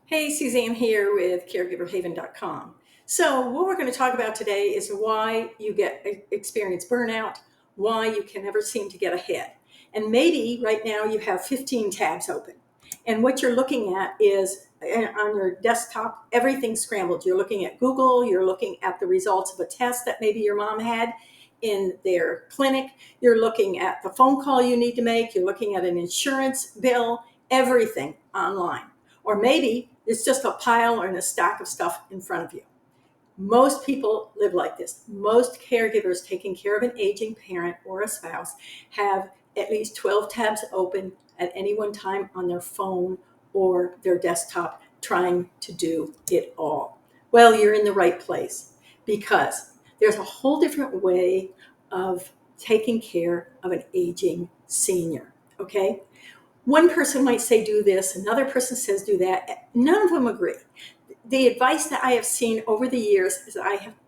Hey, Suzanne here with caregiverhaven.com. So, what we're going to talk about today is why you experience burnout, why you can never seem to get ahead. And maybe right now you have 15 tabs open. And what you're looking at is on your desktop, everything's scrambled. You're looking at Google, you're looking at the results of a test that maybe your mom had in their clinic, you're looking at the phone call you need to make, you're looking at an insurance bill, everything online. Or maybe it's just a pile and a stack of stuff in front of you. Most people live like this. Most caregivers taking care of an aging parent or a spouse have at least 12 tabs open at any one time on their phone or their desktop trying to do it all. Well, you're in the right place because there's a whole different way of taking care of an aging senior, okay? One person might say do this, another person says do that. None of them agree. The advice that I have seen over the years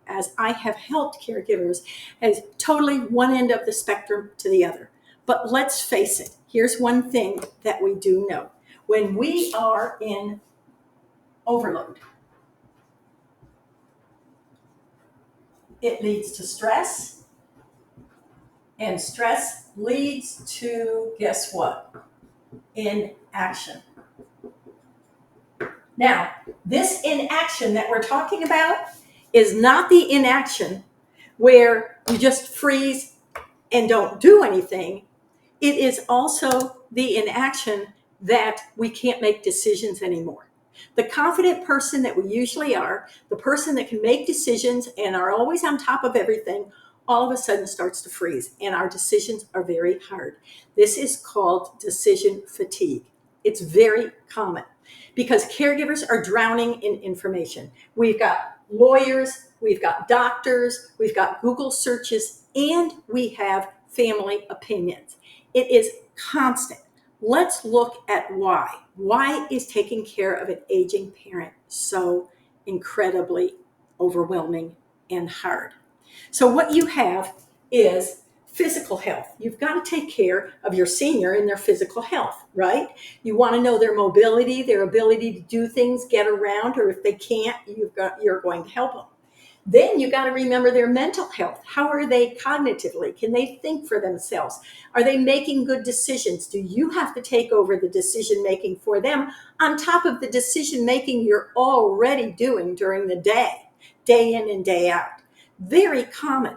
as I have helped caregivers is totally one end of the spectrum to the other. But let's face it, here's one thing that we do know. When we are in overload, it leads to stress, and stress leads to, guess what? Inaction. Now, this inaction that we're talking about is not the inaction where you just freeze and don't do anything. It is also the inaction that we can't make decisions anymore. The confident person that we usually are, the person that can make decisions and are always on top of everything, all of a sudden starts to freeze and our decisions are very hard. This is called decision fatigue. It's very common because caregivers are drowning in information. We've got lawyers, we've got doctors, we've got Google searches, and we have family opinions. It is constant. Let's look at why. Why is taking care of an aging parent so incredibly overwhelming and hard? So what you have is physical health. You've got to take care of your senior in their physical health, right? You want to know their mobility, their ability to do things, get around, or if they can't, you're going to help them. Then you got to remember their mental health. How are they cognitively? Can they think for themselves? Are they making good decisions? Do you have to take over the decision making for them on top of the decision making you're already doing during the day in and day out? Very common,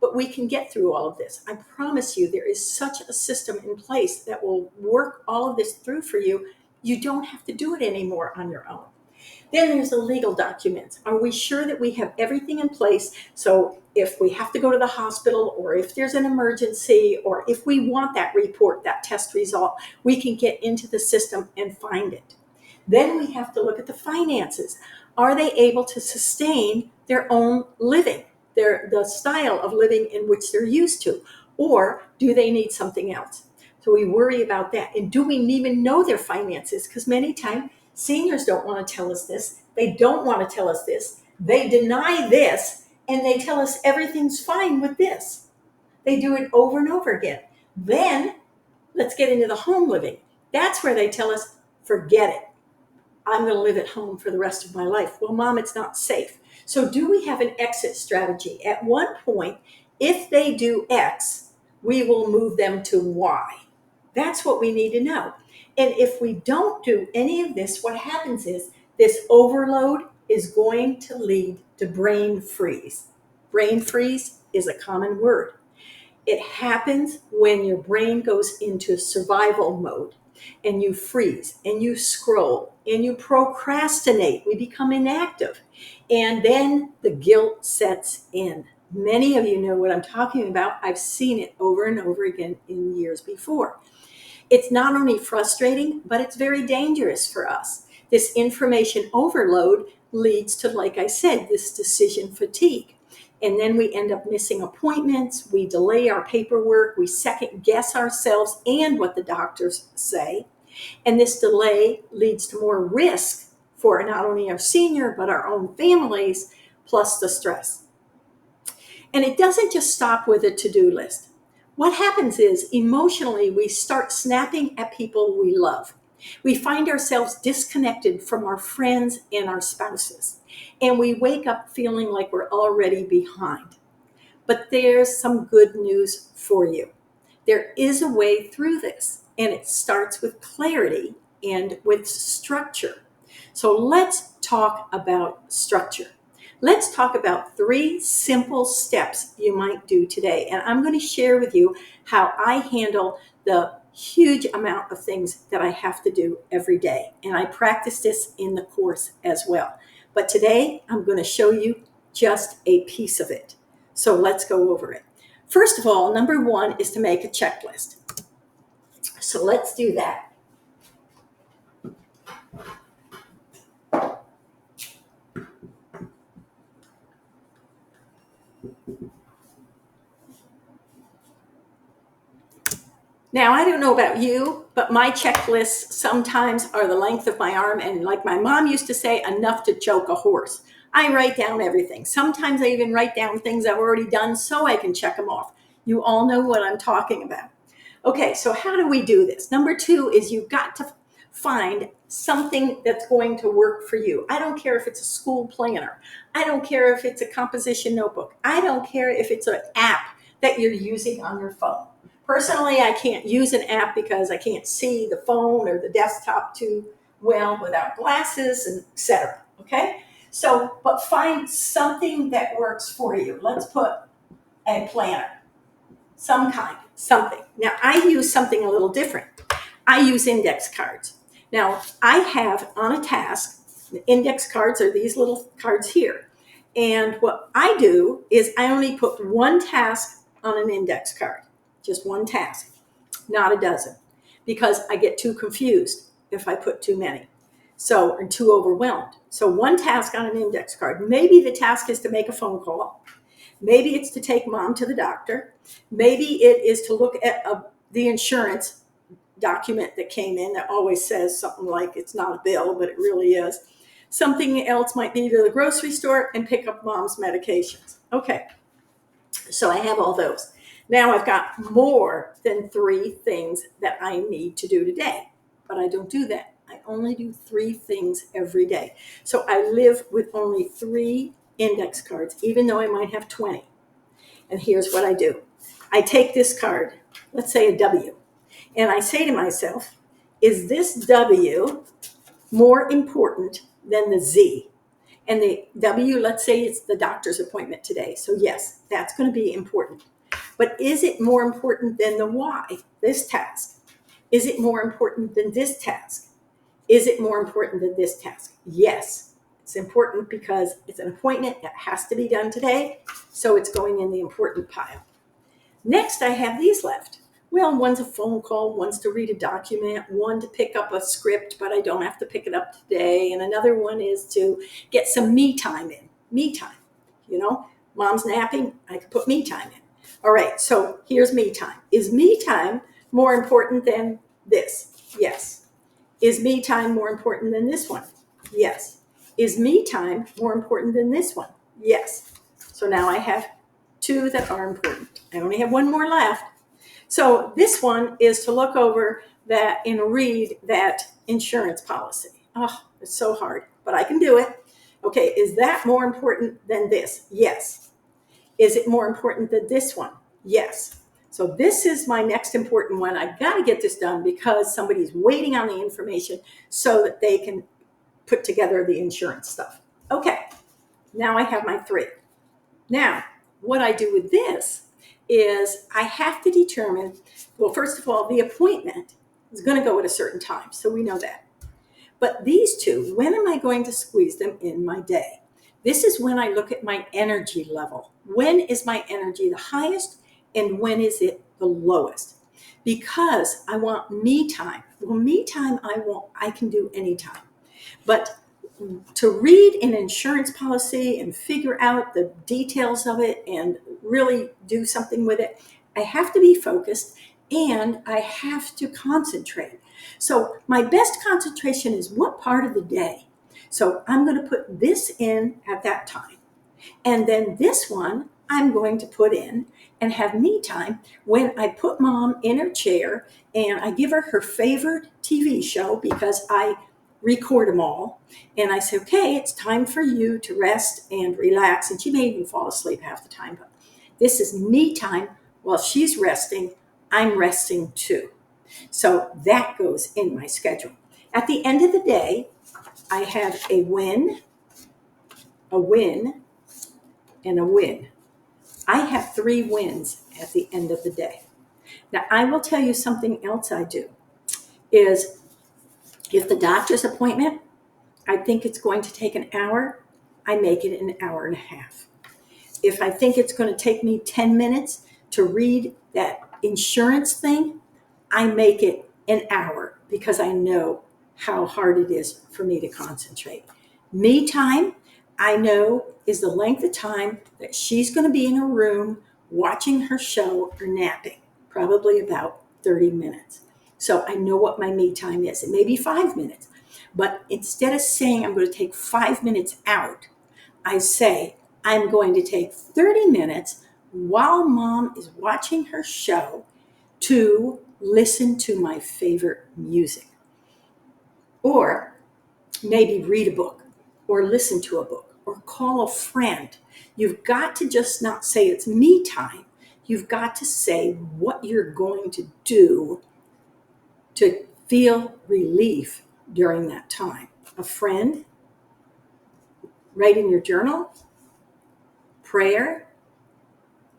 but we can get through all of this. I promise you, there is such a system in place that will work all of this through for you. You don't have to do it anymore on your own. Then there's the legal documents. Are we sure that we have everything in place? So if we have to go to the hospital or if there's an emergency or if we want that report, that test result, we can get into the system and find it. Then we have to look at the finances. Are they able to sustain their own living, the style of living in which they're used to? Or do they need something else? So we worry about that. And do we even know their finances? Because many times seniors don't want to tell us this. They don't want to tell us this. They deny this, and they tell us everything's fine with this. They do it over and over again. Then let's get into the home living. That's where they tell us, forget it. I'm going to live at home for the rest of my life. Well, Mom, it's not safe. So do we have an exit strategy? At one point, if they do X, we will move them to Y. That's what we need to know. And if we don't do any of this, what happens is this overload is going to lead to brain freeze. Brain freeze is a common word. It happens when your brain goes into survival mode and you freeze and you scroll and you procrastinate. We become inactive. And then the guilt sets in. Many of you know what I'm talking about. I've seen it over and over again in years before. It's not only frustrating, but it's very dangerous for us. This information overload leads to, like I said, this decision fatigue. And then we end up missing appointments, we delay our paperwork, we second guess ourselves and what the doctors say. And this delay leads to more risk for not only our senior, but our own families, plus the stress. And it doesn't just stop with a to-do list. What happens is emotionally, we start snapping at people we love. We find ourselves disconnected from our friends and our spouses, and we wake up feeling like we're already behind. But there's some good news for you. There is a way through this, and it starts with clarity and with structure. So let's talk about structure. Let's talk about 3 simple steps you might do today. And I'm going to share with you how I handle the huge amount of things that I have to do every day. And I practice this in the course as well. But today I'm going to show you just a piece of it. So let's go over it. First of all, number 1 is to make a checklist. So let's do that. Now, I don't know about you, but my checklists sometimes are the length of my arm. And like my mom used to say, enough to choke a horse. I write down everything. Sometimes I even write down things I've already done so I can check them off. You all know what I'm talking about. Okay, so how do we do this? Number 2 is you've got to find something that's going to work for you. I don't care if it's a school planner. I don't care if it's a composition notebook. I don't care if it's an app that you're using on your phone. Personally, I can't use an app because I can't see the phone or the desktop too well without glasses, and etc. Okay? So, but find something that works for you. Let's put a planner, some kind, something. Now, I use something a little different. I use index cards. Now, I have on a task, the index cards are these little cards here. And what I do is I only put one task on an index card. Just one task, not a dozen, because I get too confused if I put too many. So, or too overwhelmed. So one task on an index card. Maybe the task is to make a phone call. Maybe it's to take mom to the doctor. Maybe it is to look at the insurance document that came in that always says something like it's not a bill, but it really is. Something else might be to the grocery store and pick up mom's medications. Okay, so I have all those. Now I've got more than 3 things that I need to do today, but I don't do that. I only do 3 things every day. So I live with only 3 index cards, even though I might have 20. And here's what I do. I take this card, let's say a W, and I say to myself, is this W more important than the Z? And the W, let's say it's the doctor's appointment today. So yes, that's going to be important. But is it more important than the Y, this task? Is it more important than this task? Is it more important than this task? Yes, it's important because it's an appointment that has to be done today, so it's going in the important pile. Next, I have these left. Well, one's a phone call, one's to read a document, one to pick up a script, but I don't have to pick it up today, and another one is to get some me time in. Me time, mom's napping, I can put me time in. All right, so here's me time. Is me time more important than this? Yes. Is me time more important than this one? Yes. Is me time more important than this one? Yes. So now I have 2 that are important. I only have 1 more left. So this one is to look over that and read that insurance policy. Oh, it's so hard, but I can do it. Okay, is that more important than this? Yes. Is it more important than this one? Yes. So this is my next important one. I got to get this done because somebody's waiting on the information so that they can put together the insurance stuff. Okay, now I have my 3. Now, what I do with this is I have to determine, well, first of all, the appointment is going to go at a certain time, so we know that. But these 2, when am I going to squeeze them in my day? This is when I look at my energy level. When is my energy the highest and when is it the lowest? Because I want me time. Well, me time I can do anytime. But to read an insurance policy and figure out the details of it and really do something with it, I have to be focused and I have to concentrate. So my best concentration is what part of the day. So I'm going to put this in at that time. And then this one, I'm going to put in and have me time when I put mom in her chair and I give her her favorite TV show because I record them all. And I say, okay, it's time for you to rest and relax. And she may even fall asleep half the time, but this is me time. While she's resting, I'm resting too. So that goes in my schedule. At the end of the day, I have a win, and a win. I have 3 wins at the end of the day. Now, I will tell you something else I do is if the doctor's appointment, I think it's going to take an hour, I make it an hour and a half. If I think it's going to take me 10 minutes to read that insurance thing, I make it an hour because I know how hard it is for me to concentrate. Me time, I know, is the length of time that she's going to be in her room watching her show or napping, probably about 30 minutes. So I know what my me time is. It may be 5 minutes, but instead of saying I'm going to take 5 minutes out, I say I'm going to take 30 minutes while mom is watching her show to listen to my favorite music. Or maybe read a book, or listen to a book, or call a friend. You've got to just not say it's me time. You've got to say what you're going to do to feel relief during that time. A friend, write in your journal, prayer,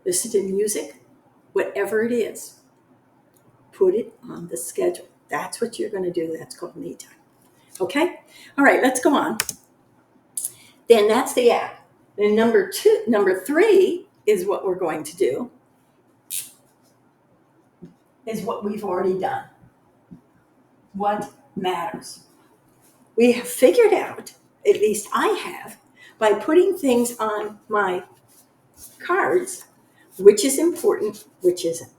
listen to music, whatever it is, put it on the schedule. That's what you're going to do. That's called me time. Okay? All right, let's go on. Then that's the app. Then number 3 is what we're going to do, is what we've already done. What matters? We have figured out, at least I have, by putting things on my cards, which is important, which isn't.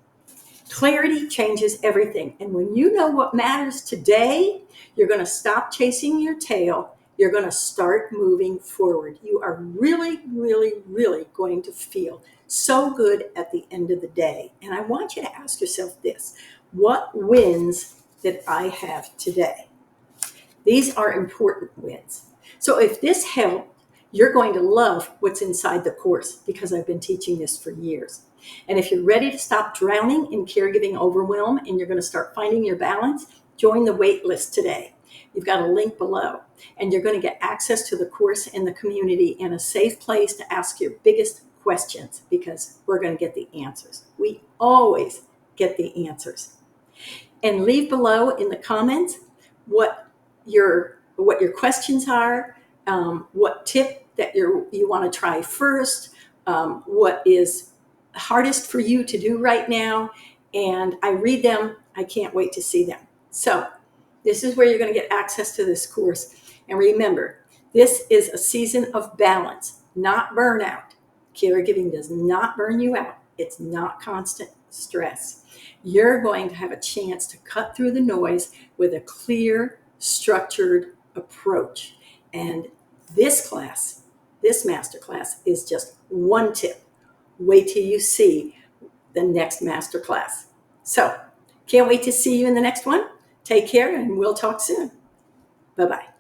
Clarity changes everything. And when you know what matters today, you're going to stop chasing your tail. You're going to start moving forward. You are really, really, really going to feel so good at the end of the day. And I want you to ask yourself this: what wins did I have today? These are important wins. So if this helped, you're going to love what's inside the course because I've been teaching this for years. And if you're ready to stop drowning in caregiving overwhelm and you're going to start finding your balance, join the waitlist today. You've got a link below, and you're going to get access to the course and the community and a safe place to ask your biggest questions because we're going to get the answers. We always get the answers. And leave below in the comments what your questions are, what tip that you want to try first, what is hardest for you to do right now. And I read them. I can't wait to see them. So this is where you're going to get access to this course. And remember, this is a season of balance, not burnout. Caregiving does not burn you out. It's not constant stress. You're going to have a chance to cut through the noise with a clear, structured approach. And this class, this masterclass, is just one tip. Wait till you see the next masterclass. So, can't wait to see you in the next one. Take care, and we'll talk soon. Bye-bye.